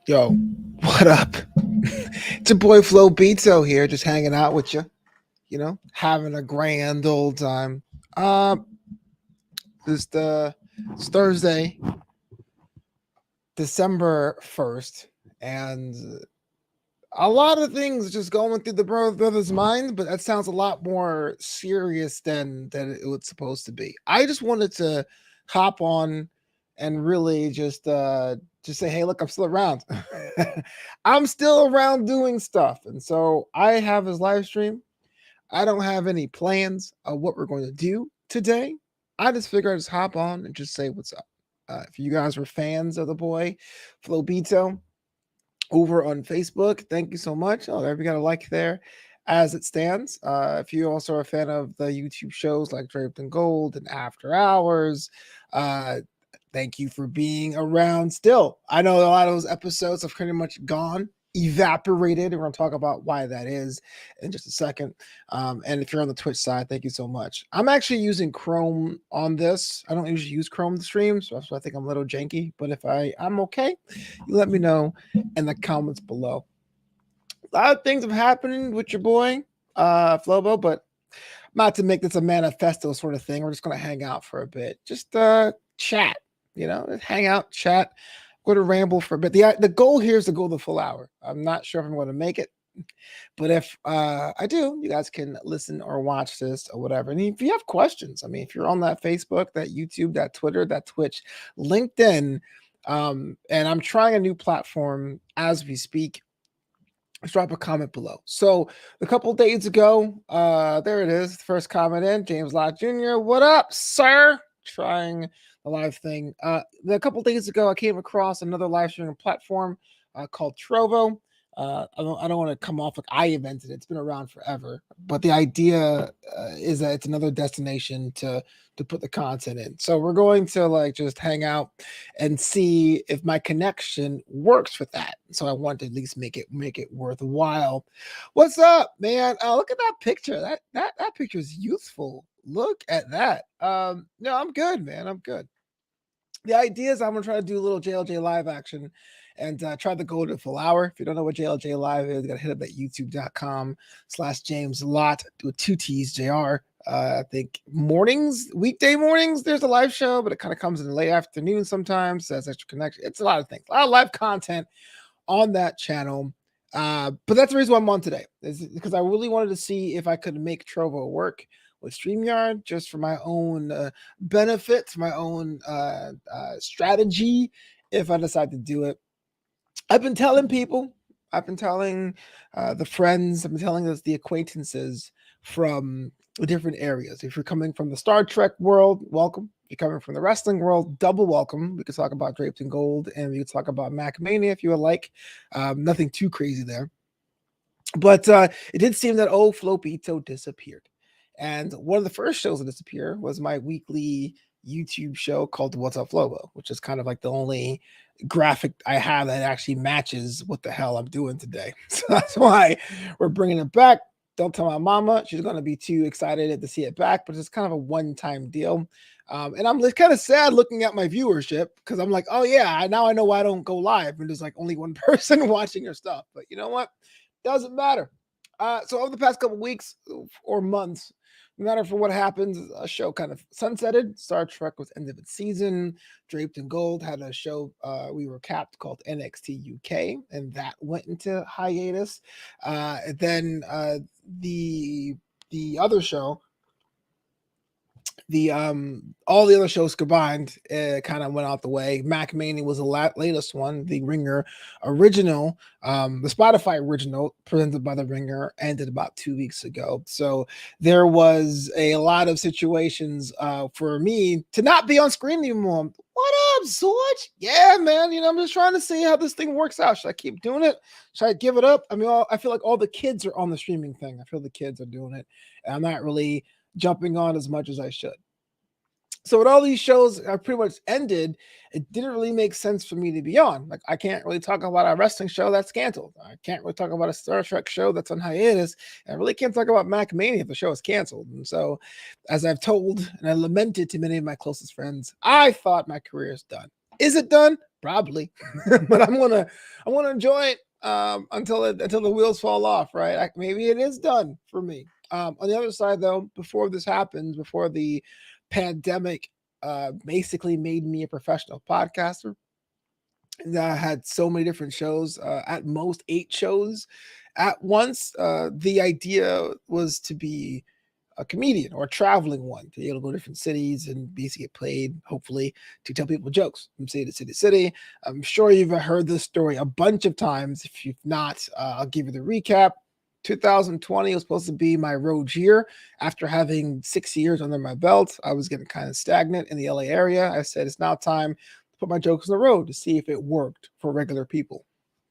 Yo, what up? It's your boy Flobito here, just hanging out with you, having a grand old time. Uh, it's Thursday, December 1st, and a lot of things just going through the brother's mind, but that sounds a lot more serious than it was supposed to be. I just wanted to hop on and really just say, hey, look, I'm still around. I'm still around doing stuff. And so I have his live stream. I don't have any plans of what we're going to do today. I just figured I'd just hop on and just say what's up. If you guys were fans of the boy Flobito, over on Facebook. Thank you so much. Oh, there we got a like there as it stands. If you also are a fan of the YouTube shows like Draped in Gold and After Hours, uh, thank you for being around still. I know a lot of those episodes have pretty much gone, evaporated. We're going to talk about why that is in just a second. And if you're on the Twitch side, thank you so much. I'm actually using Chrome on this. I don't usually use Chrome to stream, so I think I'm a little janky. But if I'm okay, you let me know in the comments below. A lot of things have happened with your boy, Flobo, but not to make this a manifesto sort of thing. We're just going to hang out for a bit. Just chat, just hang out, chat. I'm going to ramble for a bit. The goal here is to go the full hour. I'm not sure if I'm going to make it, but if I do, you guys can listen or watch this or whatever. And if you have questions, I mean, if you're on that Facebook, that YouTube, that Twitter, that Twitch, LinkedIn, and I'm trying a new platform as we speak, drop a comment below. So a couple days ago, there it is. First comment in, James Lott Jr. What up, sir? Trying the live thing. A couple days ago, I came across another live streaming platform called Trovo. I don't want to come off like I invented it. It's been around forever, but the idea is that it's another destination to put the content in. So we're going to just hang out and see if my connection works with that. So I want to at least make it worthwhile. What's up, man? Look at that picture. That picture is youthful. Look at that. No, I'm good, man. I'm good. The idea is I'm gonna try to do a little JLJ live action and try to go to the full hour. If you don't know what JLJ live is, you gotta hit up at youtube.com/James Lott with 2 T's JR. I think weekday mornings, there's a live show, but it kind of comes in the late afternoon sometimes. So that's extra connection. It's a lot of things, a lot of live content on that channel. But that's the reason why I'm on today, is because I really wanted to see if I could make Trovo work with StreamYard just for my own benefit, my own strategy, if I decide to do it. I've been telling people, I've been telling the friends, I've been telling the acquaintances from different areas. If you're coming from the Star Trek world, welcome. If you're coming from the wrestling world, double welcome. We could talk about Draped in Gold, and we could talk about Mac Mania if you would like. Nothing too crazy there. But it did seem that Flobito disappeared. And one of the first shows to disappear was my weekly YouTube show called What's Up Flobo, which is kind of like the only graphic I have that actually matches what the hell I'm doing today. So that's why we're bringing it back. Don't tell my mama. She's going to be too excited to see it back, but it's kind of a one-time deal. And I'm kind of sad looking at my viewership because I'm like, oh, yeah, now I know why I don't go live. And there's like only one person watching your stuff. But you know what? Doesn't matter. So over the past couple weeks or months, no matter for what happens, a show kind of sunsetted. Star Trek was end of its season. Draped in Gold had a show we were capped called NXT UK, and that went into hiatus. And then the other show, all the other shows combined kind of went out the way. Mac Mania was the latest one. The Ringer original, the Spotify original presented by the Ringer, ended about 2 weeks ago. So there was a lot of situations for me to not be on screen anymore. What up, Zorge? Yeah, man. I'm just trying to see how this thing works out. Should I keep doing it? Should I give it up? I mean, I feel like all the kids are on the streaming thing. I feel the kids are doing it, and I'm not really jumping on as much as I should. So with all these shows are pretty much ended, it didn't really make sense for me to be on. Like, I can't really talk about a wrestling show that's canceled. I can't really talk about a Star Trek show that's on hiatus. I really can't talk about Mac Mania if the show is canceled. And so, as I've told and I lamented to many of my closest friends, I thought my career is done. Is it done? Probably, but I'm gonna enjoy it until the wheels fall off. Right? Maybe it is done for me. On the other side, though, before this happens, before the pandemic basically made me a professional podcaster, I had so many different shows, at most 8 shows at once. The idea was to be a comedian or a traveling one, to be able to go to different cities and basically get paid, hopefully, to tell people jokes from city to city to city. I'm sure you've heard this story a bunch of times. If you've not, I'll give you the recap. 2020 was supposed to be my road year. After having 6 years under my belt, I was getting kind of stagnant in the LA area. I said, it's now time to put my jokes on the road to see if it worked for regular people.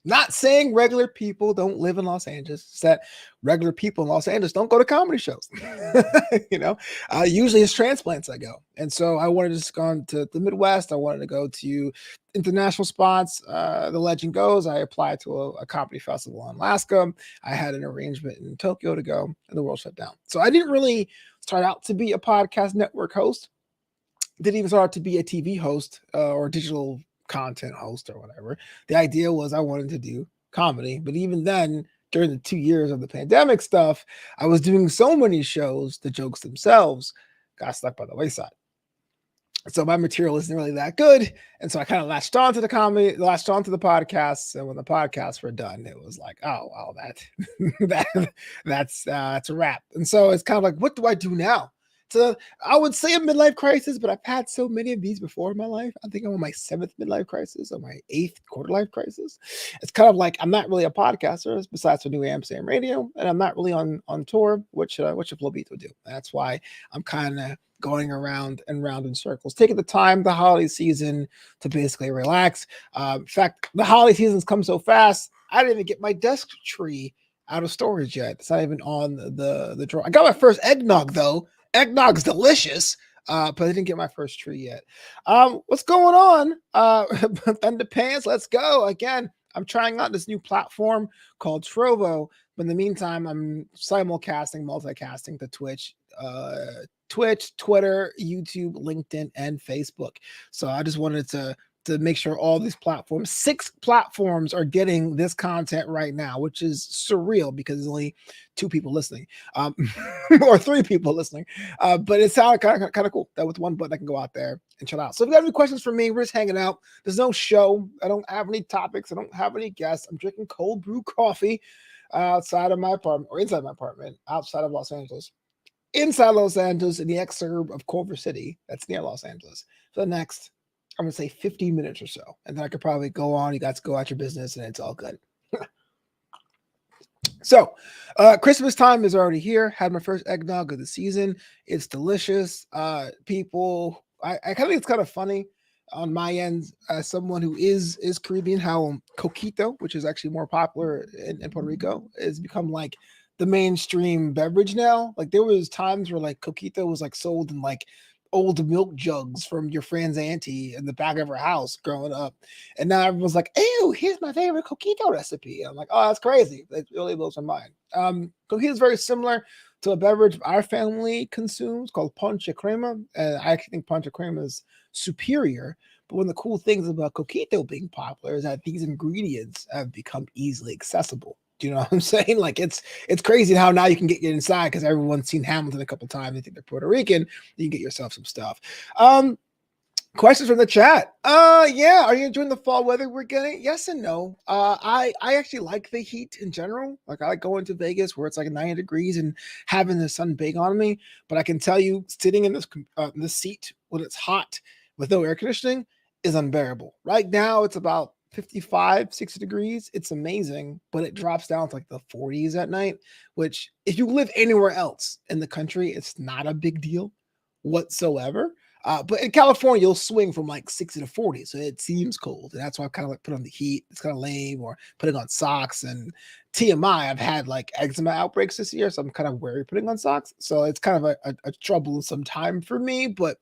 Not saying regular people don't live in Los Angeles. It's that regular people in Los Angeles don't go to comedy shows. you know, usually it's transplants I go. And so I wanted to just go to the Midwest. I wanted to go to international spots. The legend goes, I applied to a comedy festival in Alaska. I had an arrangement in Tokyo to go, and the world shut down. So I didn't really start out to be a podcast network host. Didn't even start out to be a TV host or digital content host or whatever. The idea was I wanted to do comedy, but even then, during the 2 years of the pandemic stuff, I was doing so many shows, the jokes themselves got stuck by the wayside. So my material isn't really that good, and so I kind of latched on to the comedy, latched on to the podcasts, and when the podcasts were done, it was like, oh, well, that's a wrap. And so it's kind of like, what do I do now? So I would say a midlife crisis, but I've had so many of these before in my life. I think I'm on my 7th midlife crisis or my 8th quarter life crisis. It's kind of like I'm not really a podcaster besides for New Amsterdam Radio, and I'm not really on tour. What should Flobito do? That's why I'm kind of going around and round in circles, taking the time, the holiday season, to basically relax. In fact, the holiday season's come so fast, I didn't even get my desk tree out of storage yet. It's not even on the drawer. I got my first eggnog though. Eggnog's delicious, but I didn't get my first tree yet. What's going on? Underpants, let's go. Again, I'm trying out this new platform called Trovo, but in the meantime, I'm multicasting to Twitch, Twitter, YouTube, LinkedIn, and Facebook. So I just wanted to make sure all these platforms, 6 platforms, are getting this content right now, which is surreal because there's only 2 people listening, or 3 people listening. But it sounded kind of cool that with one button I can go out there and chill out. So if you got any questions for me, we're just hanging out. There's no show. I don't have any topics. I don't have any guests. I'm drinking cold brew coffee outside of my apartment, or inside my apartment, outside of Los Angeles. Inside Los Angeles, in the exurb of Culver City, that's near Los Angeles. For the next, I'm gonna say 15 minutes or so, and then I could probably go on. You guys go out your business, and it's all good. So, Christmas time is already here. Had my first eggnog of the season. It's delicious. People, I kind of think it's kind of funny on my end, as someone who is Caribbean, how coquito, which is actually more popular in Puerto Rico, has become like the mainstream beverage now. Like there was times where like coquito was like sold in like old milk jugs from your friend's auntie in the back of her house growing up, and now everyone's like, "Ew, here's my favorite coquito recipe." And I'm like, "Oh, that's crazy! It really blows my mind." Coquito is very similar to a beverage our family consumes called ponche crema, and I actually think ponche crema is superior. But one of the cool things about coquito being popular is that these ingredients have become easily accessible. Do you know what I'm saying? Like it's crazy how now you can get inside because everyone's seen Hamilton a couple times. They think they're Puerto Rican. You can get yourself some stuff. Questions from the chat. Yeah. Are you enjoying the fall weather we're getting? Yes and no. I actually like the heat in general. Like I like going to Vegas where it's like 90 degrees and having the sun bake on me. But I can tell you, sitting in this seat when it's hot with no air conditioning is unbearable. Right now it's about 55, 60 degrees. It's amazing, but it drops down to like the 40s at night, which if you live anywhere else in the country, it's not a big deal whatsoever. But in California, you'll swing from like 60 to 40. So it seems cold. And that's why I kind of like put on the heat. It's kind of lame, or putting on socks. And TMI, I've had like eczema outbreaks this year. So I'm kind of wary putting on socks. So it's kind of a troublesome time for me. But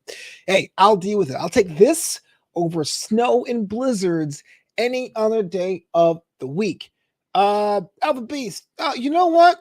hey, I'll deal with it. I'll take this over snow and blizzards any other day of the week. Alpha Beast, you know what?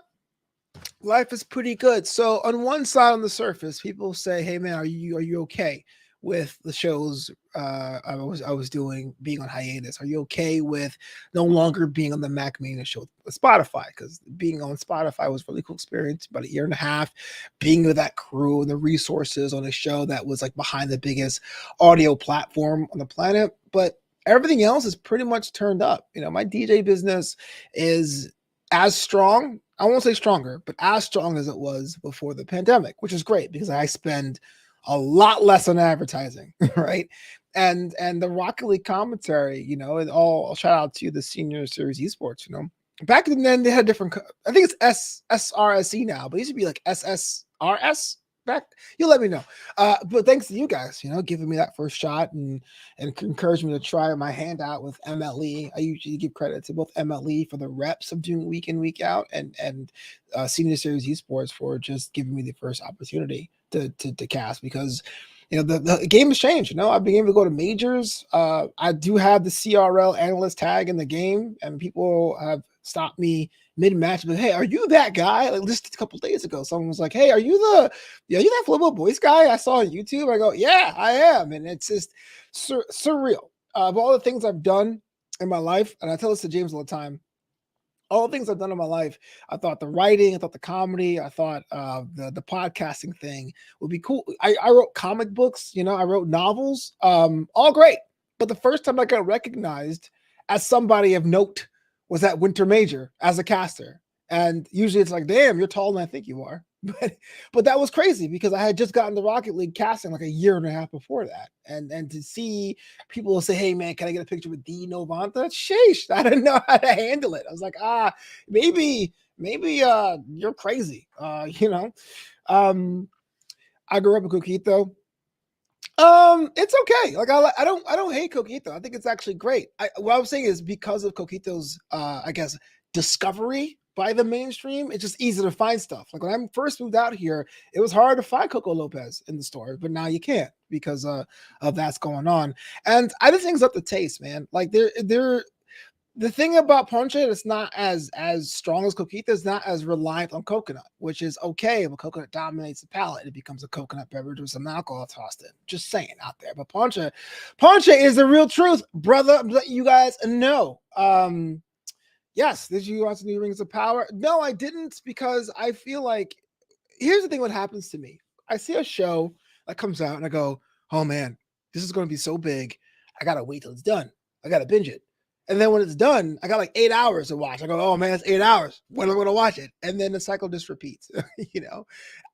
Life is pretty good. So on one side, on the surface, people say, "Hey man, are you okay?" with the shows I was doing being on hiatus? Are you okay with no longer being on the Mac Mania show with Spotify? Because being on Spotify was a really cool experience. About a year and a half, being with that crew and the resources on a show that was like behind the biggest audio platform on the planet. But everything else is pretty much turned up. My DJ business is as strong. I won't say stronger, but as strong as it was before the pandemic, which is great because I spend a lot less on advertising, right? And the Rocket League commentary, and all shout out to the Senior Series Esports, Back then they had different. I think it's SRSE now, but it used to be like SSRS back. You let me know. But thanks to you guys, giving me that first shot and encouraging me to try my hand out with MLE. I usually give credit to both MLE for the reps of doing week in week out and Senior Series Esports for just giving me the first opportunity to cast because the game has changed. I've been able to go to majors. I do have the CRL analyst tag in the game, and people have stopped me mid-match, but hey, are you that guy? Like just a couple days ago, someone was like, "Hey, are you that Flobito voice guy I saw on YouTube?" I go, "Yeah, I am," and it's just surreal. Of all the things I've done in my life, and I tell this to James all the time, all the things I've done in my life, I thought the writing, I thought the comedy, I thought the podcasting thing would be cool. I wrote comic books, I wrote novels, all great. But the first time I got recognized as somebody of note was at Winter Major as a caster. And usually it's like, damn, you're taller than I think you are. But that was crazy because I had just gotten the Rocket League casting like a year and a half before that. And to see people will say, "Hey man, can I get a picture with D Novanta?" Sheesh, I didn't know how to handle it. I was like, maybe you're crazy. I grew up in Coquito. It's okay. Like I don't hate Coquito. I think it's actually great. What I'm saying is because of Coquito's I guess discovery by the mainstream, it's just easy to find stuff. Like when I first moved out here, it was hard to find Coco Lopez in the store, but now you can't because of that's going on. And I just think it's up to taste, man. Like they're the thing about ponche that's not as strong as coquita is not as reliant on coconut, which is okay. If a coconut dominates the palate, it becomes a coconut beverage with some alcohol tossed in. Just saying out there. But ponche is the real truth, brother. I'm letting you guys know. Yes, did you watch the new Rings of Power? No, I didn't because I feel like here's the thing: what happens to me? I see a show that comes out and I go, "Oh man, this is going to be so big. I gotta wait till it's done. I gotta binge it." And then when it's done, I got like 8 hours to watch. I go, "Oh man, it's 8 hours. When am I going to watch it?" And then the cycle just repeats.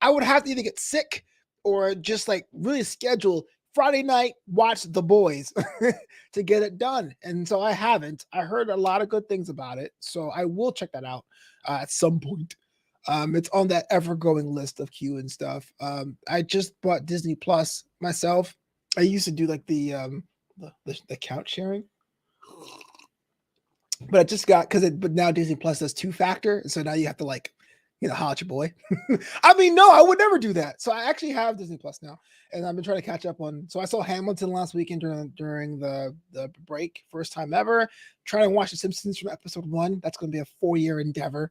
I would have to either get sick or just like really schedule Friday night, watch The Boys to get it done. And so I haven't. I heard a lot of good things about it. So I will check that out at some point. It's on that ever-growing list of Q and stuff. I just bought Disney Plus myself. I used to do like the couch sharing, but I just got but now Disney Plus does two factor, so now you have to like, holla at your boy. I mean, no, I would never do that. So I actually have Disney Plus now, and I've been trying to catch up on. So I saw Hamilton last weekend during the break, first time ever. Trying to watch The Simpsons from episode 1. That's going to be a 4-year endeavor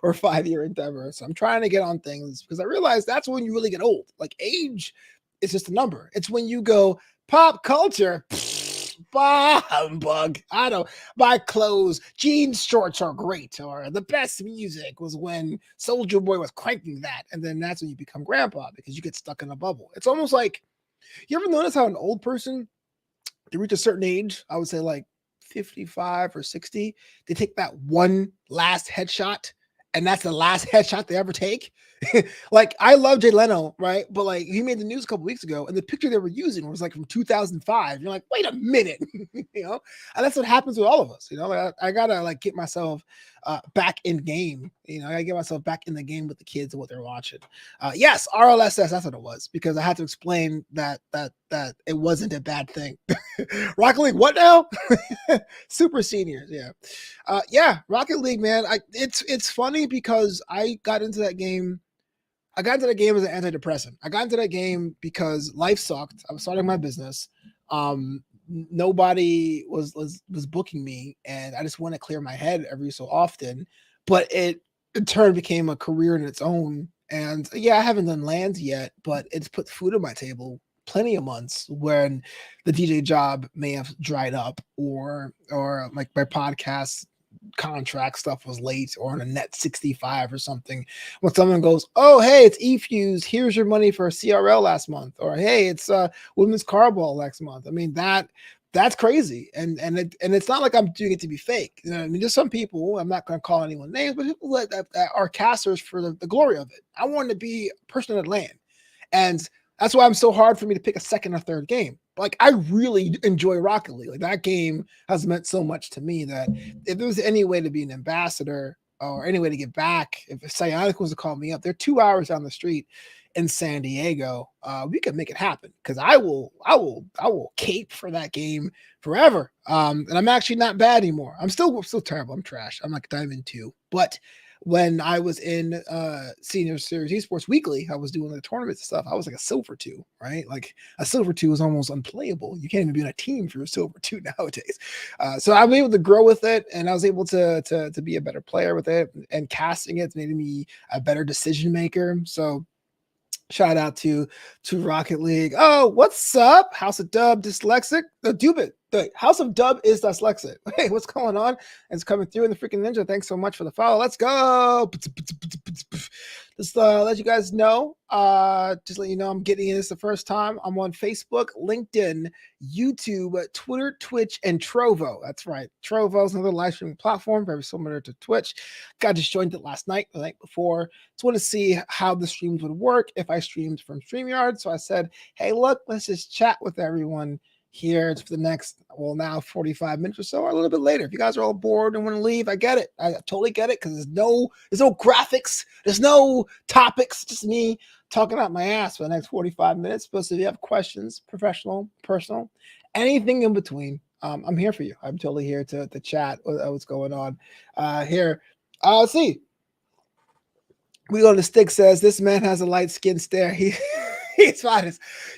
or 5-year endeavor. So I'm trying to get on things because I realize that's when you really get old. Like age is just a number. It's when you go pop culture. Bah, humbug. I don't buy clothes. Jeans shorts are great. Or the best music was when Soldier Boy was cranking that. And then that's when you become grandpa because you get stuck in a bubble. It's almost like, you ever notice how an old person, to reach a certain age, I would say like 55 or 60, they take that one last headshot and that's the last headshot they ever take. Like I love Jay Leno, right? But like he made the news a couple weeks ago, and the picture they were using was like from 2005. You're like, wait a minute, and that's what happens with all of us. Like, I gotta like get myself back in game. I gotta get myself back in the game with the kids and what they're watching. Yes, RLSS, that's what it was because I had to explain that it wasn't a bad thing. Rocket League, what now? Super seniors, yeah. Yeah, Rocket League, man. It's funny because I got into that game as an antidepressant. I got into that game because life sucked. I was starting my business. Nobody was booking me, and I just want to clear my head every so often. But it in turn became a career in its own. And yeah, I haven't done lands yet, but it's put food on my table plenty of months when the DJ job may have dried up, or like my podcast contract stuff was late, or on a net 65 or something. When someone goes, oh hey, it's eFuse, here's your money for CRL last month, or hey, it's women's carball next month. I mean, that's crazy. And it's not like I'm doing it to be fake. You know what I mean? Just some people, I'm not going to call anyone names, but people that are casters for the glory of it. I want to be a person of the land. And that's why I'm so hard for me to pick a second or third game. Like, I really enjoy Rocket League. Like, that game has meant so much to me that if there was any way to be an ambassador or any way to get back, if Psyonix was to call me up, they're 2 hours down the street in San Diego. We could make it happen, because I will cape for that game forever. And I'm actually not bad anymore. I'm still terrible. I'm trash. I'm like Diamond 2. But when I was in Senior Series Esports Weekly, I was doing the tournaments and stuff. I was like a silver 2, right? Like, a silver 2 is almost unplayable. You can't even be on a team for a silver 2 nowadays. So I'm able to grow with it, and I was able to be a better player with it, and casting it's made me a better decision maker. So shout out to Rocket League. Oh, what's up? House of Dub dyslexic. The House of Dub is dyslexic. Hey, what's going on? It's coming through in the freaking ninja. Thanks so much for the follow. Let's go. Just let you guys know. Just let you know I'm getting in this the first time. I'm on Facebook, LinkedIn, YouTube, Twitter, Twitch, and Trovo. That's right. Trovo is another live streaming platform, very similar to Twitch. Just joined it last night, the night before. Just want to see how the streams would work if I streamed from StreamYard. So I said, hey, look, let's just chat with everyone here for the next, well, now 45 minutes or so, or a little bit later. If you guys are all bored and want to leave, I get it. I totally get it, because there's no graphics, there's no topics, just me talking out my ass for the next 45 minutes. But if you have questions, professional, personal, anything in between, I'm here for you. I'm totally here to chat what's going on here. Let's see. We on the stick says this man has a light skin stare. He's fine.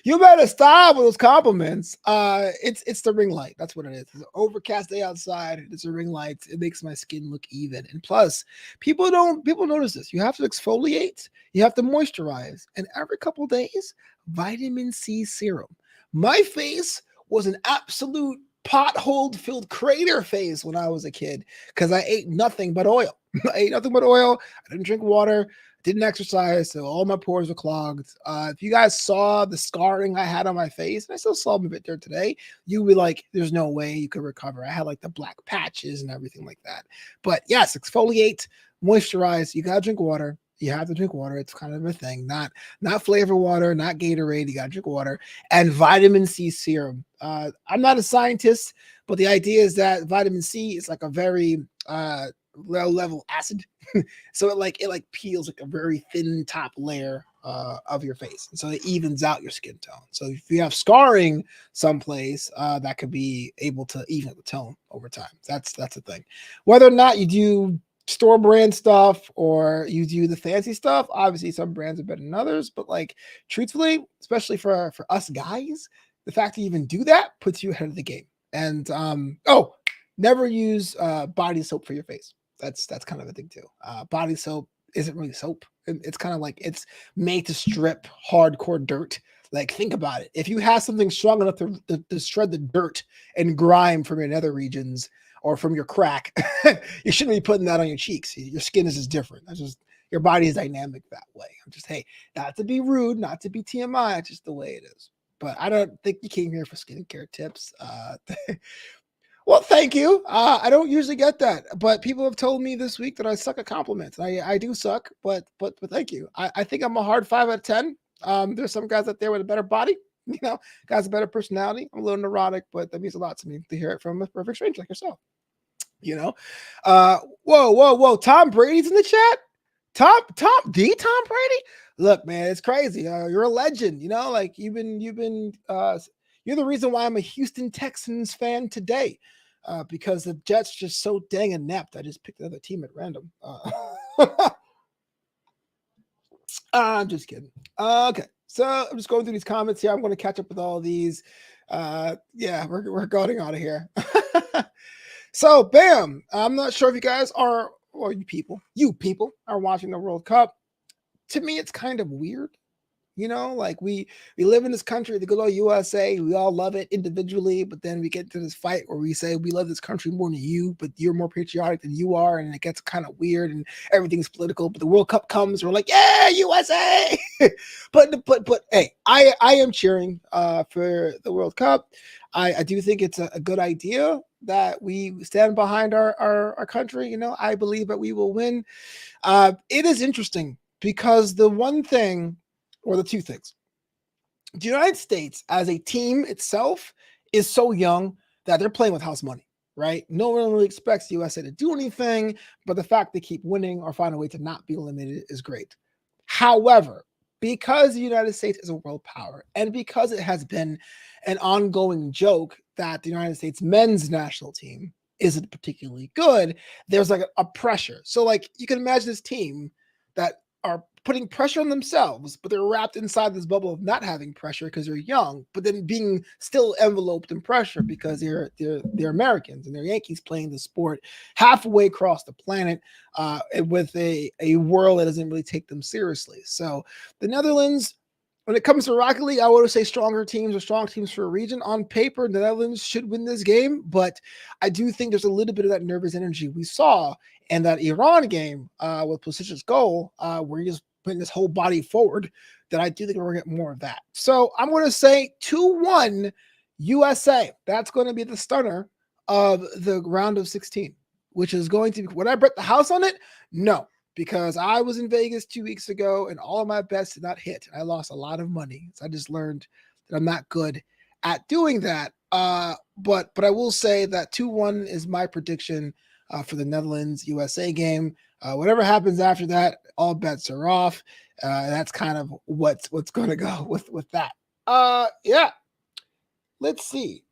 You better stop with those compliments. It's the ring light. That's what it is. It's an overcast day outside. It's a ring light. It makes my skin look even. And plus, people notice this. You have to exfoliate. You have to moisturize. And every couple of days, vitamin C serum. My face was an absolute pothole-filled crater face when I was a kid, because I ate nothing but oil. I ate nothing but oil. I didn't drink water. Didn't exercise, so all my pores were clogged. If you guys saw the scarring I had on my face, and I still saw them a bit there today, you would be like, there's no way you could recover. I had like the black patches and everything like that. But yes, exfoliate, moisturize. You gotta drink water. You have to drink water. It's kind of a thing. Not flavor water, not Gatorade. You gotta drink water. And vitamin C serum. I'm not a scientist, but the idea is that vitamin C is like a very low level acid. So it like peels like a very thin top layer of your face, and so it evens out your skin tone. So if you have scarring someplace, that could be able to even the tone over time. That's the thing. Whether or not you do store brand stuff or you do the fancy stuff, obviously some brands are better than others, but like truthfully, especially for us guys, the fact that you even do that puts you ahead of the game. And never use body soap for your face. That's kind of a thing too. Body soap isn't really soap. It's kind of like it's made to strip hardcore dirt. Like, think about it. If you have something strong enough to shred the dirt and grime from your nether regions or from your crack, you shouldn't be putting that on your cheeks. Your skin is just different. That's just, your body is dynamic that way. I'm just, hey, not to be rude, not to be TMI, it's just the way it is. But I don't think you came here for skincare tips. Well, thank you. I don't usually get that, but people have told me this week that I suck at compliments. I do suck, but thank you. I think I'm a hard 5 out of 10. There's some guys out there with a better body, guys with a better personality. I'm a little neurotic, but that means a lot to me to hear it from a perfect stranger like yourself. Whoa. Tom Brady's in the chat. Tom Brady. Look, man, it's crazy. You're a legend. Like you've been. You're the reason why I'm a Houston Texans fan today. Because the Jets just so dang inept. I just picked another team at random. I'm just kidding. Okay, so I'm just going through these comments here. I'm going to catch up with all these. We're going out of here. So, bam. I'm not sure if you guys are, or you people are watching the World Cup. To me, it's kind of weird Like we live in this country, the good old USA. We all love it individually, but then we get to this fight where we say we love this country more than you, but you're more patriotic than you are, and it gets kind of weird and everything's political. But the World Cup comes, we're like, yeah, USA. but hey, I am cheering for the World Cup. I do think it's a good idea that we stand behind our country. I believe that we will win. It is interesting because the one thing, or the two things, the United States as a team itself is so young that they're playing with house money, right? No one really expects the USA to do anything, but the fact they keep winning or find a way to not be eliminated is great. However, because the United States is a world power and because it has been an ongoing joke that the United States men's national team isn't particularly good, there's like a pressure. So, like, you can imagine this team that are putting pressure on themselves, but they're wrapped inside this bubble of not having pressure because they're young, but then being still enveloped in pressure because they're Americans and they're Yankees playing the sport halfway across the planet with a world that doesn't really take them seriously. So the Netherlands, when it comes to Rocket League, I would say stronger teams or strong teams for a region. On paper, the Netherlands should win this game, but I do think there's a little bit of that nervous energy we saw in that Iran game with Pulisic goal, where he just putting his whole body forward, that I do think we're going to get more of that. So I'm going to say 2-1 USA. That's going to be the stunner of the round of 16, which is going to be, would I bet the house on it? No, because I was in Vegas 2 weeks ago and all of my bets did not hit. I lost a lot of money. So I just learned that I'm not good at doing that. But I will say that 2-1 is my prediction for the Netherlands USA game. Whatever happens after that, all bets are off. That's kind of what's going to go with that. Yeah. Let's see.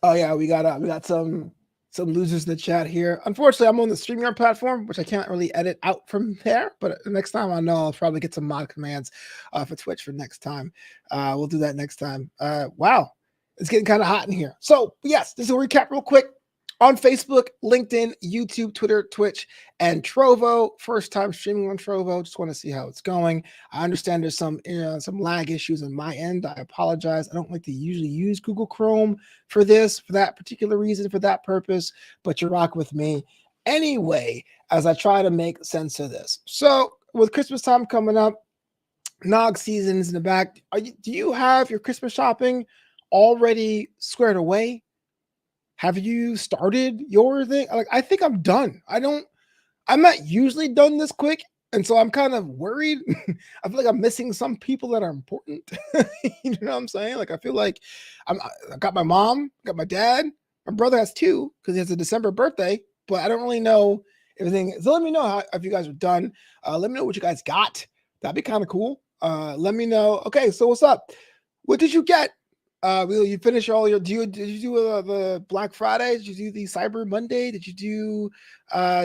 Oh yeah, we got some losers in the chat here. Unfortunately, I'm on the StreamYard platform, which I can't really edit out from there. But next time, I know I'll probably get some mod commands for Twitch for next time. We'll do that next time. Wow, it's getting kind of hot in here. So yes, this is a recap real quick. On Facebook, LinkedIn, YouTube, Twitter, Twitch, and Trovo. First time streaming on Trovo. Just want to see how it's going. I understand there's some lag issues on my end. I apologize. I don't like to usually use Google Chrome for that particular reason, for that purpose, but you rock with me anyway as I try to make sense of this. So with Christmas time coming up, Nog seasons in the back, do you have your Christmas shopping already squared away? Have you started your thing? Like, I think I'm done. I'm not usually done this quick. And so I'm kind of worried. I feel like I'm missing some people that are important. You know what I'm saying? Like, I feel like I got my mom, got my dad. My brother has 2 because he has a December birthday, but I don't really know everything. So let me know if you guys are done. Let me know what you guys got. That'd be kind of cool. Let me know. Okay, so what's up? What did you get? Will you finish all your? Did you do the Black Friday? Did you do the Cyber Monday? Did you do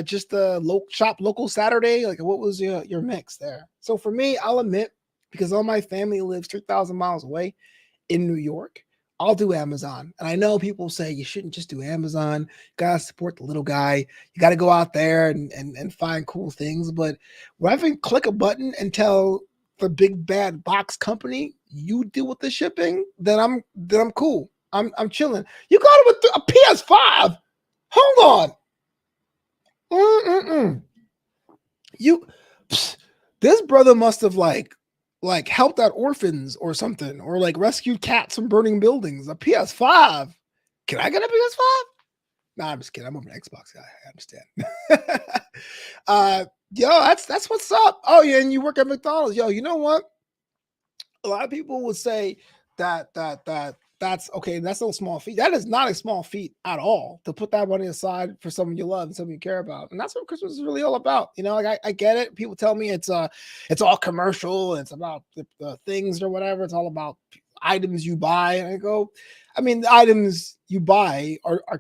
just the local Saturday? Like, what was your mix there? So for me, I'll admit, because all my family lives 3,000 miles away in New York, I'll do Amazon. And I know people say you shouldn't just do Amazon. You gotta support the little guy. You gotta go out there and find cool things. But when I can click a button and tell the big bad box company you deal with the shipping, then I'm cool. I'm chilling. You got a PS5. Hold on. This brother must have like helped out orphans or something, or like rescued cats from burning buildings. A PS5. Can I get a PS5? Nah, I'm just kidding. I'm over an Xbox guy. I understand. Yo, that's what's up. Oh yeah, and you work at McDonald's. Yo, you know what? A lot of people would say that's okay. That's no small feat. That is not a small feat at all, to put that money aside for someone you love and someone you care about. And that's what Christmas is really all about. Like I get it. People tell me it's all commercial. It's about the things or whatever. It's all about items you buy. And I go, I mean, the items you buy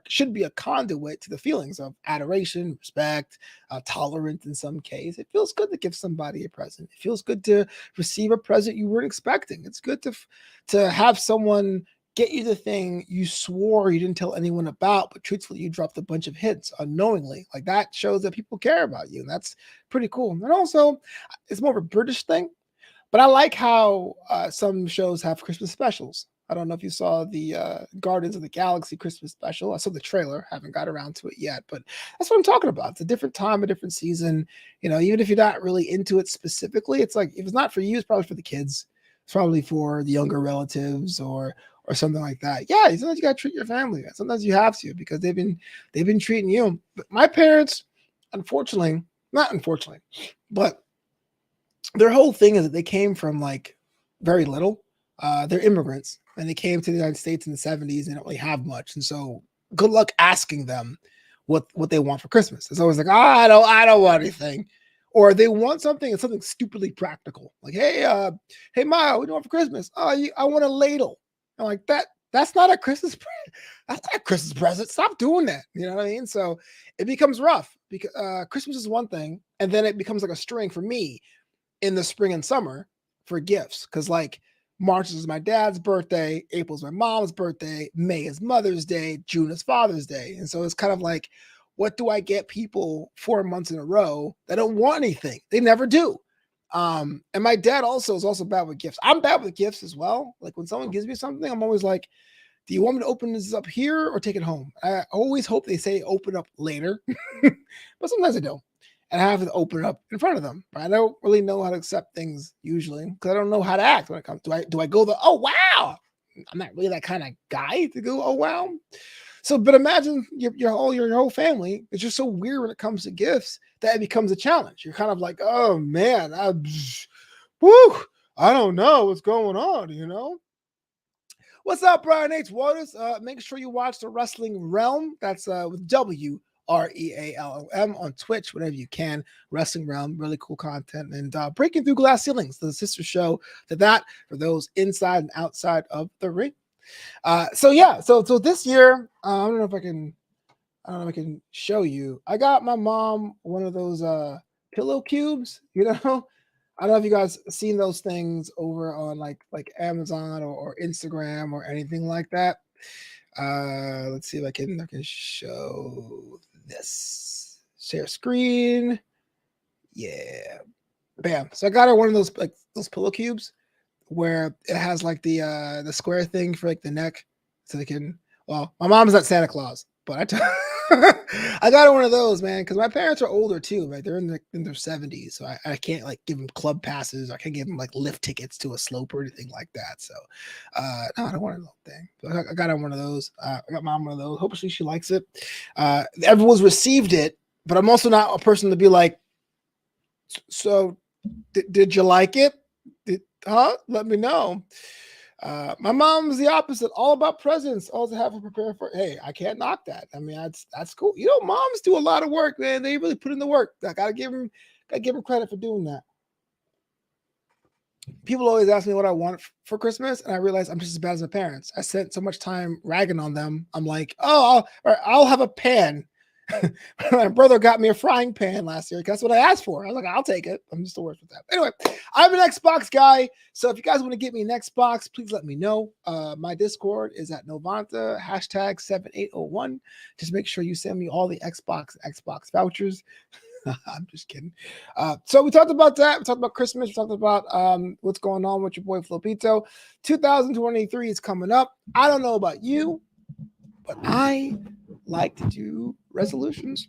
should be a conduit to the feelings of adoration, respect, tolerance in some case. It feels good to give somebody a present. It feels good to receive a present you weren't expecting. It's good to have someone get you the thing you swore you didn't tell anyone about, but truthfully you dropped a bunch of hints unknowingly. Like, that shows that people care about you, and that's pretty cool. And also, it's more of a British thing. But I like how some shows have Christmas specials. I don't know if you saw the Guardians of the Galaxy Christmas special. I saw the trailer, haven't got around to it yet, but that's what I'm talking about. It's a different time, a different season. You know, even if you're not really into it specifically, it's like if it's not for you, it's probably for the kids. It's probably for the younger relatives or something like that. Yeah, sometimes you gotta treat your family. Sometimes you have to because they've been treating you. But my parents, unfortunately, not unfortunately, but their whole thing is that they came from like very little. They're immigrants and they came to the United States in the 70s. They don't really have much. And so good luck asking them what they want for Christmas. It's always like, I don't want anything. Or they want something and something stupidly practical. Like, hey Maya, what do you want for Christmas? I want a ladle. I'm like, that's not a Christmas present. That's not a Christmas present. Stop doing that. You know what I mean? So it becomes rough because Christmas is one thing, and then it becomes like a string for me in the spring and summer for gifts because like March is my dad's birthday, April's my mom's birthday, May is Mother's Day, June is Father's Day. And so it's kind of like, what do I get people 4 months in a row that don't want anything? They never do. And my dad also is also bad with gifts. I'm bad with gifts as well. Like when someone gives me something, I'm always like, do you want me to open this up here or take it home? I always hope they say open up later, but sometimes I don't. And I have to open it up in front of them. But I don't really know how to accept things usually because I don't know how to act when it comes. Do I go the oh wow? I'm not really that kind of guy to go oh wow. So, but imagine your whole family. It's just so weird when it comes to gifts that it becomes a challenge. You're kind of like, oh man, whoo, I don't know what's going on. What's up, Brian H. Waters? Make sure you watch the Wrestling Realm. That's with WREALM on Twitch whenever you can. Wrestling Realm, really cool content. And Breaking Through Glass Ceilings, the sister show to that for those inside and outside of the ring. So this year, I don't know if I can show you. I got my mom one of those pillow cubes, I don't know if you guys seen those things over on like Amazon or Instagram or anything like that. Let's see if I can show this. Share screen. Yeah. Bam. So I got her one of those like those pillow cubes where it has like the square thing for like the neck so they can my mom's not Santa Claus, but I got her one of those, man, because my parents are older too, right? They're in their 70s, so I can't like give them club passes. I can't give them like lift tickets to a slope or anything like that. So no, I don't want a little thing. So I got her one of those. I got mom one of those. Hopefully she likes it. Everyone's received it, but I'm also not a person to be like, so did you like it? Let me know. My mom's the opposite, all about presents, all to have to prepare for. Hey, I can't knock that. I mean, that's cool. Moms do a lot of work, man. They really put in the work. I gotta give them credit for doing that. People always ask me what I want for Christmas, and I realize I'm just as bad as my parents. I spent so much time ragging on them. I'm like, oh, I'll have a pan. My brother got me a frying pan last year. That's what I asked for. I was like, I'll take it. I'm just the worst with that. Anyway, I'm an Xbox guy. So if you guys want to get me an Xbox, please let me know. My Discord is at Novanta, #7801. Just make sure you send me all the Xbox vouchers. I'm just kidding. So we talked about that. We talked about Christmas. We talked about what's going on with your boy Flobito. 2023 is coming up. I don't know about you, but I like to do resolutions.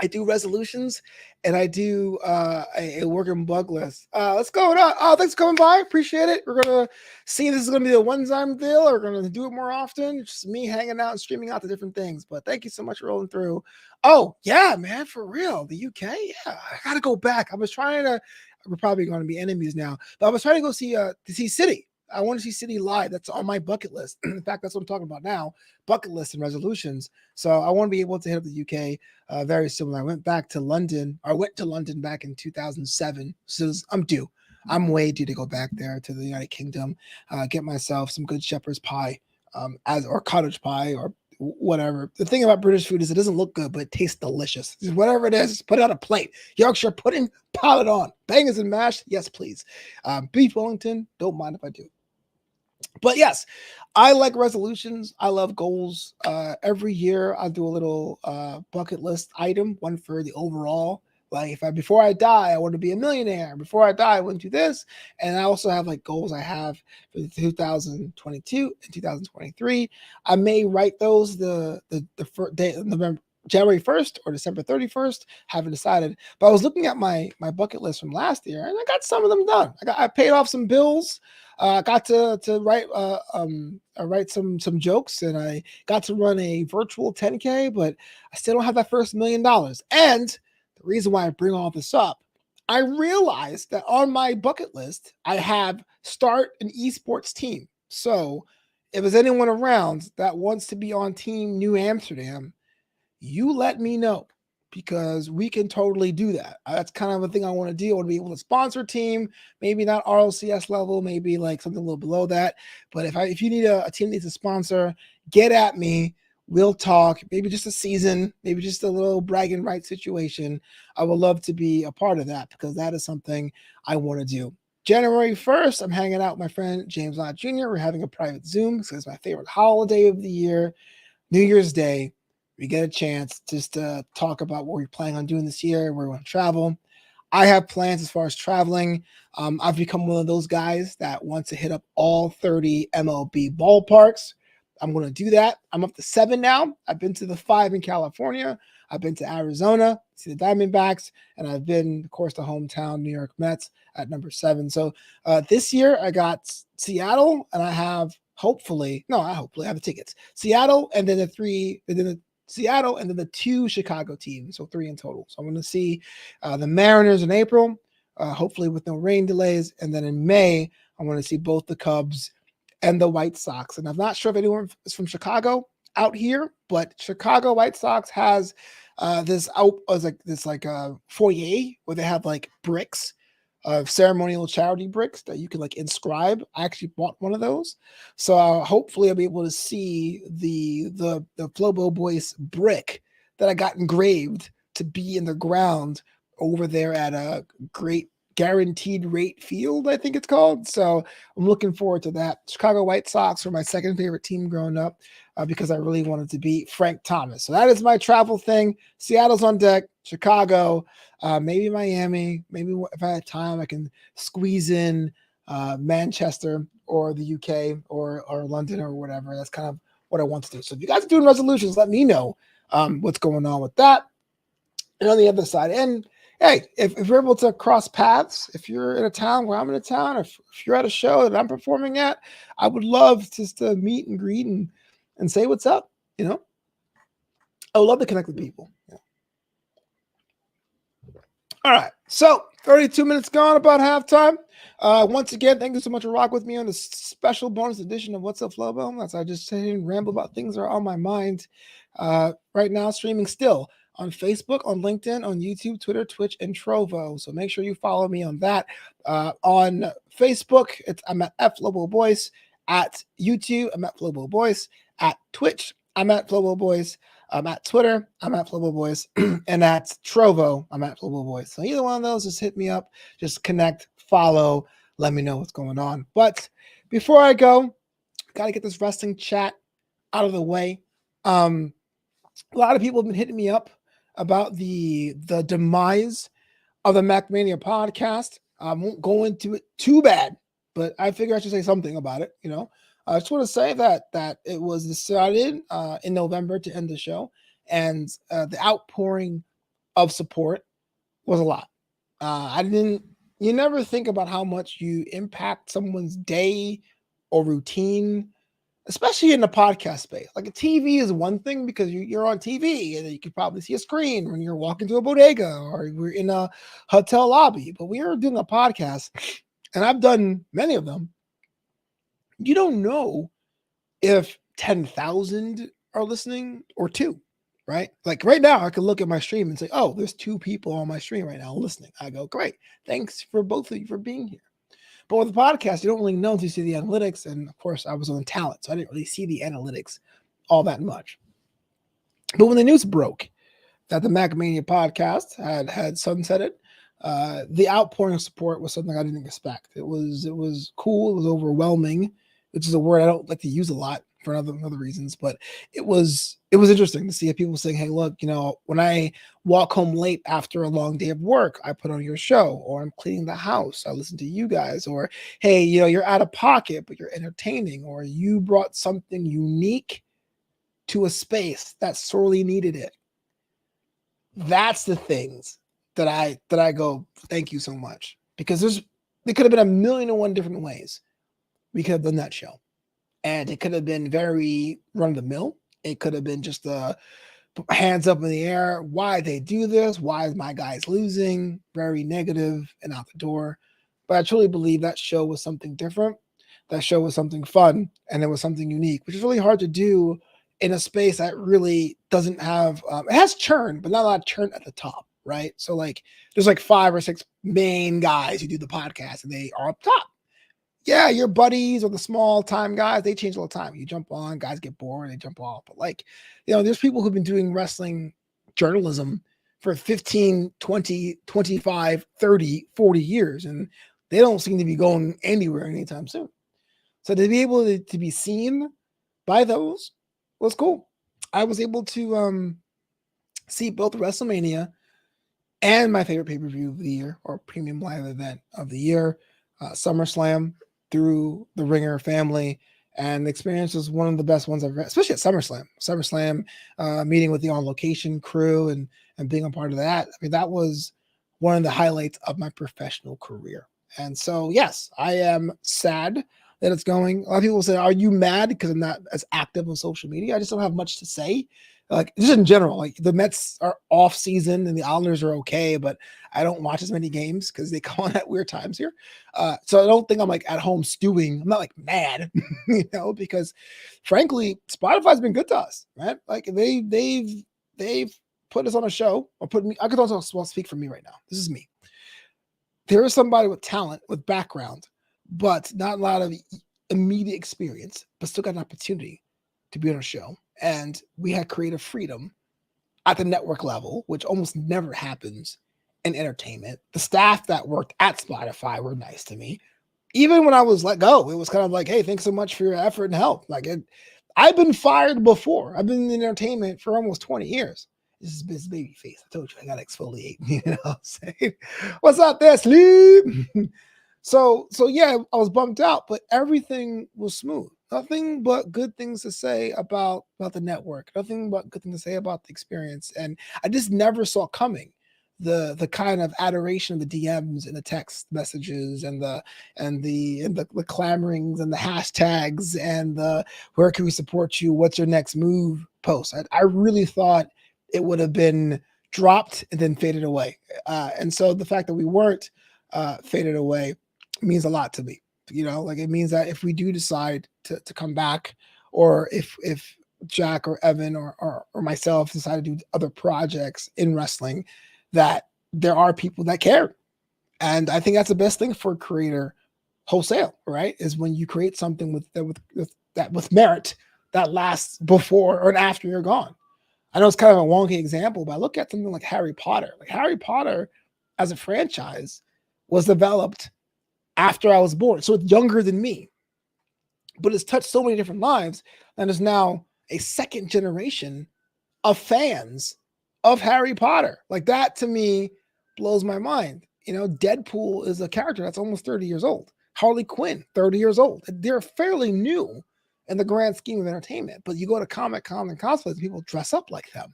I do resolutions and I do a working bug list. Let's go. Thanks for coming by. Appreciate it. We're going to see if this is going to be a one-time deal or we're going to do it more often. It's just me hanging out and streaming out the different things. But thank you so much for rolling through. Oh, yeah, man, for real. The UK? Yeah, I got to go back. We're probably going to be enemies now. But I was trying to go see City. I want to see City live. That's on my bucket list. In fact, that's what I'm talking about now. Bucket list and resolutions. So I want to be able to hit up the UK. Very similar. I went to London back in 2007. So I'm due. I'm way due to go back there to the United Kingdom, get myself some good shepherd's pie, or cottage pie or whatever. The thing about British food is it doesn't look good, but it tastes delicious. Just whatever it is, just put it on a plate. Yorkshire pudding, pile it on. Bangers and mash, yes, please. Beef Wellington, don't mind if I do. But yes, I like resolutions. I love goals. Every year I do a little bucket list item, one for the overall Like if I before I die, I want to be a millionaire. Before I die, I want to do this. And I also have like goals I have for 2022 and 2023. I may write those the first day November January 1st or December 31st. Haven't decided. But I was looking at my bucket list from last year and I got some of them done. I paid off some bills. I got to write some jokes and I got to run a virtual 10K, but I still don't have that first $1 million. And the reason why I bring all this up, I realized that on my bucket list, I have start an esports team. So if there's anyone around that wants to be on Team New Amsterdam, you let me know because we can totally do that. That's kind of a thing I want to do. I want to be able to sponsor a team, maybe not RLCS level, maybe like something a little below that. But if you need a team needs a sponsor, get at me. We'll talk. Maybe just a season, maybe just a little bragging right situation. I would love to be a part of that because that is something I want to do. January 1st, I'm hanging out with my friend James Lott Jr. We're having a private Zoom because it's my favorite holiday of the year, New Year's Day. We get a chance just to talk about what we're planning on doing this year, where we want to travel. I have plans as far as traveling. I've become one of those guys that wants to hit up all 30 MLB ballparks. I'm going to do that. I'm up to 7 now. I've been to the 5 in California. I've been to Arizona, see the Diamondbacks, and I've been, of course, the hometown New York Mets at number 7. So this year I got Seattle, and I have I have the tickets. Seattle, and then Seattle, and then the 2 Chicago teams, so 3 in total. So I'm going to see the Mariners in April, hopefully with no rain delays, and then in May I want to see both the Cubs and the White Sox. And I'm not sure if anyone is from Chicago out here, but Chicago White Sox has this foyer where they have like bricks of ceremonial charity bricks that you can like inscribe. I actually bought one of those, so hopefully I'll be able to see the Flobo Boys brick that I got engraved to be in the ground over there at a Great Guaranteed Rate Field, I think it's called. So I'm looking forward to that. Chicago White Sox were my second favorite team growing up because I really wanted to beat Frank Thomas. So that is my travel thing. Seattle's on deck. Chicago, maybe Miami. Maybe if I had time, I can squeeze in Manchester or the UK or London or whatever. That's kind of what I want to do. So if you guys are doing resolutions, let me know what's going on with that. And on the other side, and hey, if you're able to cross paths, if you're in a town where I'm in a town, if you're at a show that I'm performing at, I would love just to meet and greet and say what's up. I would love to connect with people. All right, so 32 minutes gone, about halftime. Once again, thank you so much for rocking with me on this special bonus edition of What's Up, Flobo. As I just say and ramble about things that are on my mind right now, streaming still on Facebook, on LinkedIn, on YouTube, Twitter, Twitch, and Trovo. So make sure you follow me on that. On Facebook, I'm at Flobo Boys. At YouTube, I'm at Flobo Boys. At Twitch, I'm at Flobo Boys. I'm at Twitter, I'm at Flobo Boys. And at Trovo, I'm at Flobo Boys. So either one of those, just hit me up. Just connect, follow, let me know what's going on. But before I go, got to get this wrestling chat out of the way. A lot of people have been hitting me up about the demise of the MacMania podcast. I won't go into it too bad, but I figure I should say something about it. I just want to say that it was decided in November to end the show, and the outpouring of support was a lot. You never think about how much you impact someone's day or routine, especially in the podcast space. Like a TV is one thing because you're on TV and you can probably see a screen when you're walking to a bodega or we're in a hotel lobby. But we are doing a podcast, and I've done many of them. You don't know if 10,000 are listening or 2, right? Like right now, I can look at my stream and say, oh, there's 2 people on my stream right now listening. I go, great. Thanks for both of you for being here. But with the podcast, you don't really know until you see the analytics. And of course, I was on talent, so I didn't really see the analytics all that much. But when the news broke that the MacMania podcast had sunsetted, the outpouring of support was something I didn't expect. It was cool. It was overwhelming, which is a word I don't like to use a lot for other reasons, but it was interesting to see people saying, "Hey, look, when I walk home late after a long day of work, I put on your show, or I'm cleaning the house, I listen to you guys, or hey, you're out of pocket, but you're entertaining, or you brought something unique to a space that sorely needed it." That's the things that I go, thank you so much, because there could have been a million and one different ways we could have done that show, and it could have been very run of the mill. It could have been just hands up in the air. Why they do this? Why is my guys losing? Very negative and out the door. But I truly believe that show was something different. That show was something fun, and it was something unique, which is really hard to do in a space that really doesn't have. It has churn, but not a lot of churn at the top, right? So like, there's like 5 or 6 main guys who do the podcast, and they are up top. Yeah, your buddies or the small time guys, they change all the time. You jump on, guys get bored, they jump off. But like, there's people who've been doing wrestling journalism for 15, 20, 25, 30, 40 years, and they don't seem to be going anywhere anytime soon. So to be able to be seen by those was cool. I was able to see both WrestleMania and my favorite pay-per-view of the year, or premium live event of the year, SummerSlam, through the Ringer family. And the experience was one of the best ones I've ever, especially at SummerSlam. SummerSlam, meeting with the On Location crew and being a part of that. I mean, that was one of the highlights of my professional career. And so, yes, I am sad that it's going. A lot of people say, "Are you mad because I'm not as active on social media?" I just don't have much to say. Like, just in general, like the Mets are off season and the Islanders are okay, but I don't watch as many games because they come on at weird times here. So I don't think I'm like at home stewing. I'm not like mad, because frankly, Spotify's been good to us, right? Like they've put us on a show, or put me. I could also speak for me right now. This is me. There is somebody with talent, with background, but not a lot of immediate experience, but still got an opportunity to be on a show. And we had creative freedom at the network level, which almost never happens in entertainment. The staff that worked at Spotify were nice to me. Even when I was let go, it was kind of like, "Hey, thanks so much for your effort and help." I've been fired before. I've been in entertainment for almost 20 years. This is this baby face. I told you I got to exfoliate. You know what I'm saying? What's up there, sleep? So yeah, I was bummed out, but everything was smooth. Nothing but good things to say about the network. Nothing but good things to say about the experience. And I just never saw coming the kind of adoration of the DMs and the text messages and the clamorings and the hashtags and the "where can we support you? What's your next move?" posts. I really thought it would have been dropped and then faded away. And so the fact that we weren't faded away means a lot to me. Like it means that if we do decide to come back, or if Jack or Evan or myself decide to do other projects in wrestling, that there are people that care. And I think that's the best thing for a creator wholesale, right? Is when you create something with merit that lasts before or after you're gone. I know it's kind of a wonky example, but I look at something like Harry Potter. Like Harry Potter as a franchise was developed after I was born. So it's younger than me, but it's touched so many different lives and is now a second generation of fans of Harry Potter. Like that to me blows my mind. Deadpool is a character that's almost 30 years old. Harley Quinn, 30 years old. They're fairly new in the grand scheme of entertainment, but you go to Comic Con and cosplays, people dress up like them.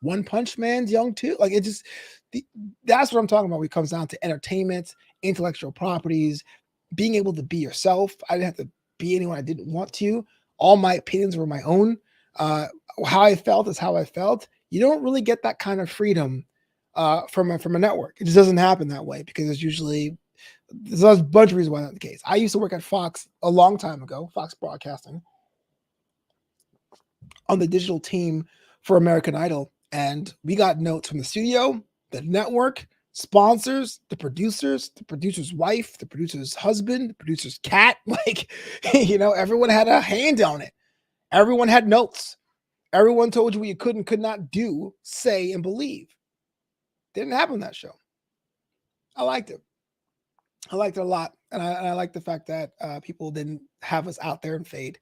One Punch Man's young too. Like that's what I'm talking about when it comes down to entertainment, intellectual properties, being able to be yourself. I didn't have to be anyone I didn't want to. All my opinions were my own. How I felt is how I felt. You don't really get that kind of freedom from a network. It just doesn't happen that way because there's a bunch of reasons why that's the case. I used to work at Fox a long time ago, Fox Broadcasting, on the digital team for American Idol. And we got notes from the studio, the network, sponsors, the producer's wife, the producer's husband, the producer's cat. Like, everyone had a hand on it. Everyone had notes. Everyone told you what you could and could not do, say, and believe. Didn't happen on that show. I liked it. I liked it a lot. And I like the fact that people didn't have us out there and fade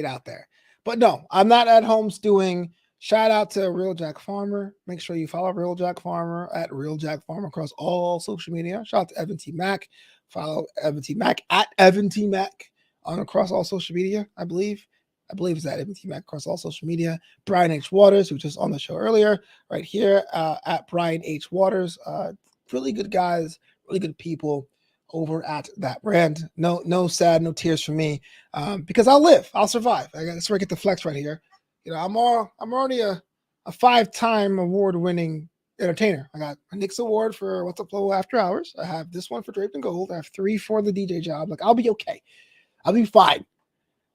out there. But no, I'm not at home stewing. Shout out to Real Jack Farmer. Make sure you follow Real Jack Farmer at Real Jack Farmer across all social media. Shout out to Evan T. Mack. Follow Evan T. Mack at Evan T. Mack on across all social media, I believe. I believe it's at Evan T. Mack across all social media. Brian H. Waters, who was just on the show earlier, right here at Brian H. Waters. Really good guys, really good people over at that brand. No sad, no tears for me, because I'll live, I'll survive. That's where I get the flex right here. I'm already a 5-time award-winning entertainer. I got a Knicks award for What's Up Flow After Hours. I have this one for Draped in Gold. I have 3 for the DJ job. Like, I'll be okay. I'll be fine.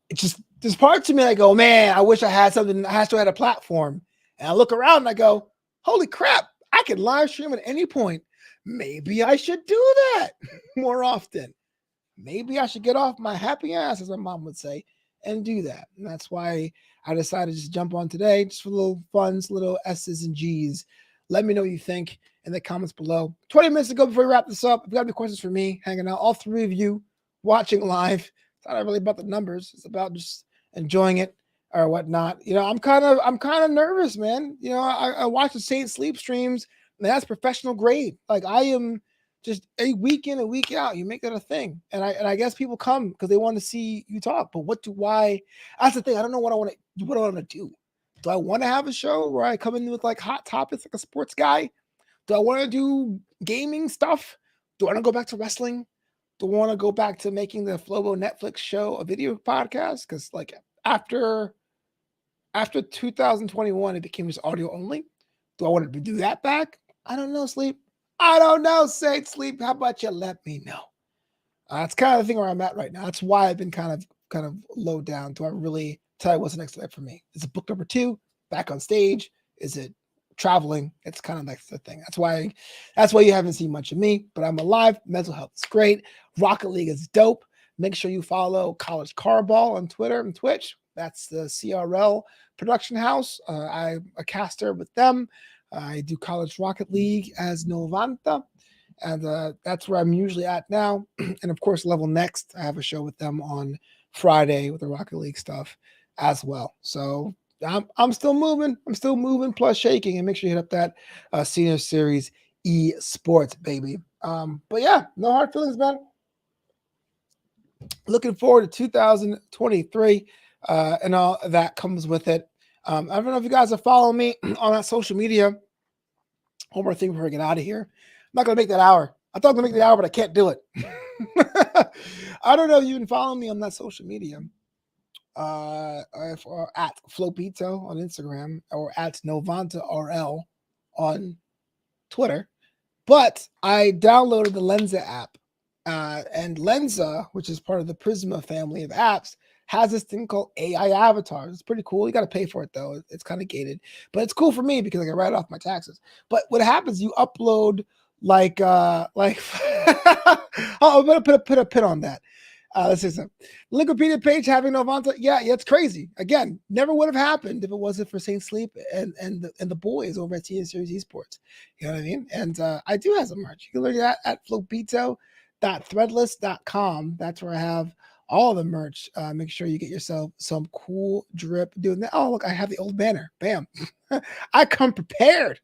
It's just there's parts of me I go, man, I wish I had something. I still had a platform. And I look around and I go, holy crap, I can live stream at any point. Maybe I should do that more often. Maybe I should get off my happy ass, as my mom would say, and do that. And that's why I decided to just jump on today, just for little funs, little S's and G's. Let me know what you think in the comments below. 20 minutes ago before we wrap this up, if you have any questions for me, hanging out, all 3 of you watching live, it's not really about the numbers. It's about just enjoying it or whatnot. I'm kind of nervous, man. I watch the Saints sleep streams, and that's professional grade. Like, I am just a week in, a week out. You make that a thing. And I guess people come because they want to see you talk. But that's the thing. I don't know what I want to do. Do I want to have a show where I come in with like hot topics like a sports guy? Do I want to do gaming stuff? Do I want to go back to wrestling? Do I want to go back to making the Flobo Netflix show a video podcast? Because like after 2021, it became just audio only. Do I want to do that back? I don't know, Sleep. I don't know, Saint Sleep. How about you let me know? That's kind of the thing where I'm at right now. That's why I've been kind of low down. Do I really tell you what's the next step for me? Is it book number 2? Back on stage? Is it traveling? It's kind of like the thing. That's why you haven't seen much of me, but I'm alive. Mental health is great. Rocket League is dope. Make sure you follow College Carball on Twitter and Twitch. That's the CRL production house. I'm a caster with them. I do College Rocket League as Novanta, and that's where I'm usually at now. And of course, Level Next, I have a show with them on Friday with the Rocket League stuff as well. So I'm still moving. I'm still moving plus shaking. And make sure you hit up that Senior Series eSports, baby. But yeah, no hard feelings, man. Looking forward to 2023 and all that comes with it. I don't know if you guys are following me on that social media. One more thing before I get out of here. I'm not going to make that hour. I thought I was going to make the hour, but I can't do it. I don't know if you've been following me on that social media. At Flobito on Instagram or at NovantaRL on Twitter. But I downloaded the Lensa app. And Lensa, which is part of the Prisma family of apps, has this thing called AI avatars. It's pretty cool. You got to pay for it though. It's kind of gated, but it's cool for me because I can write off my taxes. But what happens, you upload like I'm gonna put a pin on that. Let's see something. Wikipedia page having Novanta. Yeah, it's crazy. Again, never would have happened if it wasn't for Saint Sleep and the boys over at Senior Series Esports. You know what I mean? And I do have some merch. You can learn that at flobito.threadless.com. That's where I have all the merch. Make sure you get yourself some cool drip doing that. Oh, look, I have the old banner. Bam. I come prepared.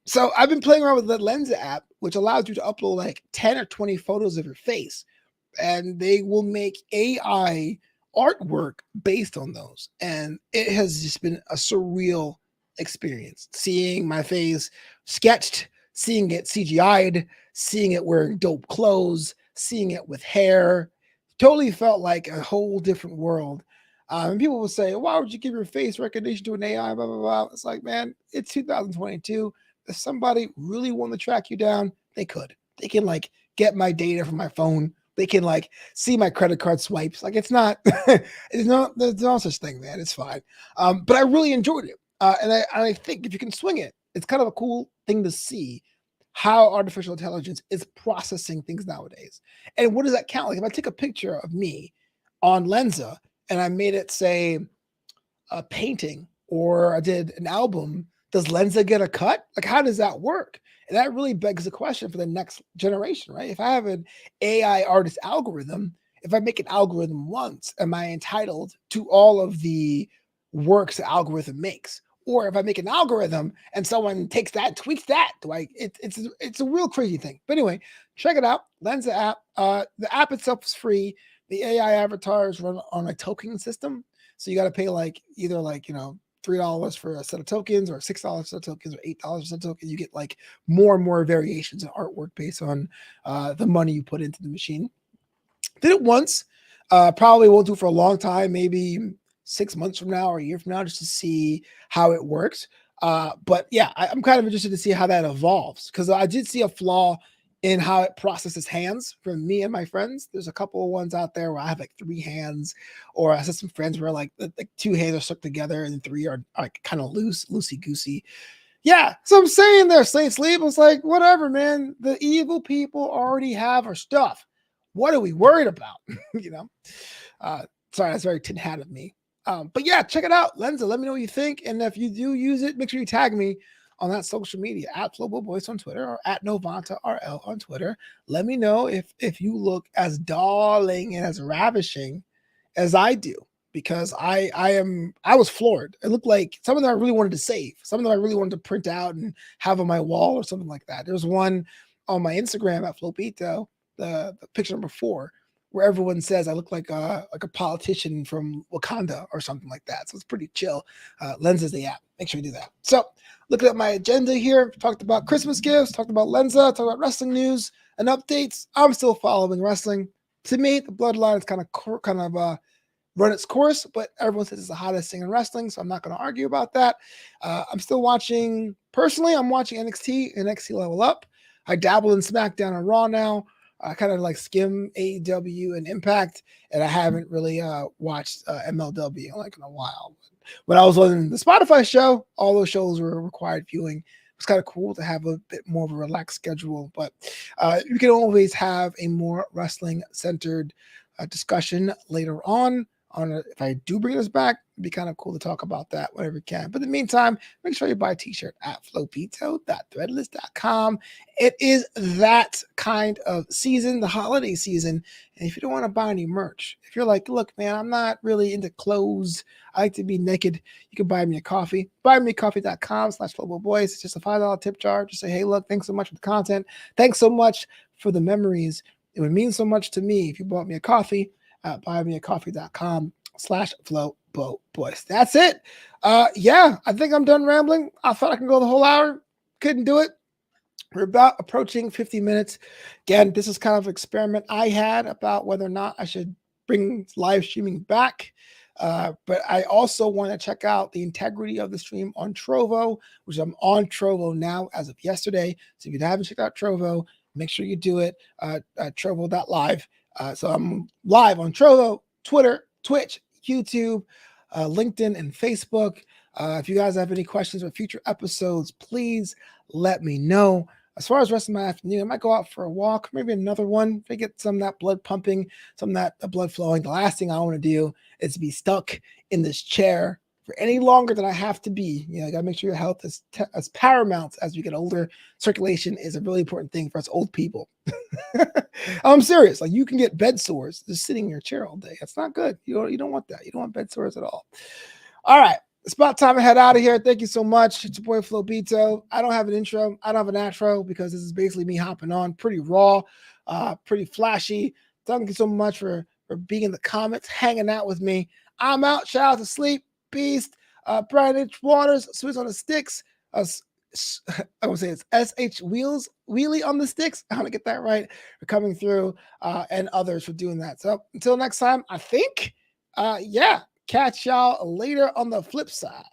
So I've been playing around with the Lensa app, which allows you to upload like 10 or 20 photos of your face, and they will make AI artwork based on those. And it has just been a surreal experience seeing my face sketched, seeing it CGI'd, seeing it wearing dope clothes, seeing it with hair. Totally felt like a whole different world. And people will say, why would you give your face recognition to an AI? Blah, blah, blah. It's like, man, it's 2022. If somebody really wanted to track you down, they could. They can like get my data from my phone. They can like see my credit card swipes. Like there's no such thing, man. It's fine. But I really enjoyed it. And I think if you can swing it, it's kind of a cool thing to see how artificial intelligence is processing things nowadays. And what does that count? Like if I take a picture of me on Lensa and I made it say a painting, or I did an album, does Lensa get a cut? Like how does that work? And that really begs the question for the next generation, right? If I have an AI artist algorithm if I make an algorithm once, am I entitled to all of the works the algorithm makes? Or if I make an algorithm and someone takes that, tweaks that, do I? It's a real crazy thing. But anyway, check it out. Lensa app. The app itself is free. The AI avatars run on a token system, so you got to pay like either like $3 for a set of tokens, or $6 set of tokens, or $8 set of tokens. You get like more and more variations in artwork based on the money you put into the machine. Did it once. Probably won't do it for a long time, maybe 6 months from now or a year from now, just to see how it works. But yeah, I'm kind of interested to see how that evolves, because I did see a flaw in how it processes hands from me and my friends. There's a couple of ones out there where I have like 3 hands, or I saw some friends where like 2 hands are stuck together and 3 are like kind of loosey goosey. Yeah, so I'm saying there, Saint Sleep was like, whatever, man. The evil people already have our stuff. What are we worried about? you know. Uh, Sorry, that's very tin hat of me. But yeah, check it out, Lenza. Let me know what you think, and if you do use it, make sure you tag me on that social media at Flobito Boys on Twitter, or at Novanta RL on Twitter. Let me know if you look as darling and as ravishing as I do, because I was floored. It looked like something that I really wanted to save, something that I really wanted to print out and have on my wall or something like that. There's one on my Instagram at Flobito, the picture number 4, where everyone says I look like a politician from Wakanda or something like that. So it's pretty chill. Lensa is the app. Make sure you do that. So looking at my agenda here, talked about Christmas gifts, talked about Lensa, talked about wrestling news and updates. I'm still following wrestling. To me, the bloodline is kind of run its course, but everyone says it's the hottest thing in wrestling, so I'm not going to argue about that. I'm still watching, personally, I'm watching NXT Level Up. I dabble in SmackDown and Raw now. I kind of like skim AEW and Impact, and I haven't really watched MLW like in a while. When I was on the Spotify show, all those shows were required viewing. It was kind of cool to have a bit more of a relaxed schedule, but you can always have a more wrestling-centered discussion later on. If I do bring this back, it'd be kind of cool to talk about that whenever we can. But in the meantime, make sure you buy a t-shirt at flobito.threadless.com. It is that kind of season, the holiday season. And if you don't want to buy any merch, if you're like, look, man, I'm not really into clothes, I like to be naked, you can buy me a coffee. Buymeacoffee.com/FloboBoys. It's just a $5 tip jar. Just say, hey, look, thanks so much for the content. Thanks so much for the memories. It would mean so much to me if you bought me a coffee at buymeacoffee.com/FloboBoys. That's it. Yeah, I think I'm done rambling. I thought I could go the whole hour. Couldn't do it. We're about approaching 50 minutes. Again, this is kind of an experiment I had about whether or not I should bring live streaming back. But I also want to check out the integrity of the stream on Trovo, which I'm on Trovo now as of yesterday. So if you haven't checked out Trovo, make sure you do it. Trovo.live. So I'm live on Trovo, Twitter, Twitch, YouTube, LinkedIn, and Facebook. If you guys have any questions or future episodes, please let me know. As far as the rest of my afternoon, I might go out for a walk, maybe another one, to get some of that blood pumping, some of that blood flowing. The last thing I want to do is be stuck in this chair for any longer than I have to be. You know, I got to make sure your health is as paramount as we get older. Circulation is a really important thing for us old people. I'm serious. Like, you can get bed sores just sitting in your chair all day. That's not good. You don't want that. You don't want bed sores at all. All right. It's about time to head out of here. Thank you so much. It's your boy Flobito. I don't have an intro. I don't have an outro, because this is basically me hopping on, pretty raw, pretty flashy. Thank you so much for being in the comments, hanging out with me. I'm out. Shout out to Sleep, Beast, Brian H. Waters, Swiss on the Sticks. I would say it's SH Wheelie on the Sticks. I want to get that right. For coming through, and others for doing that. So until next time, I think, yeah. Catch y'all later on the flip side.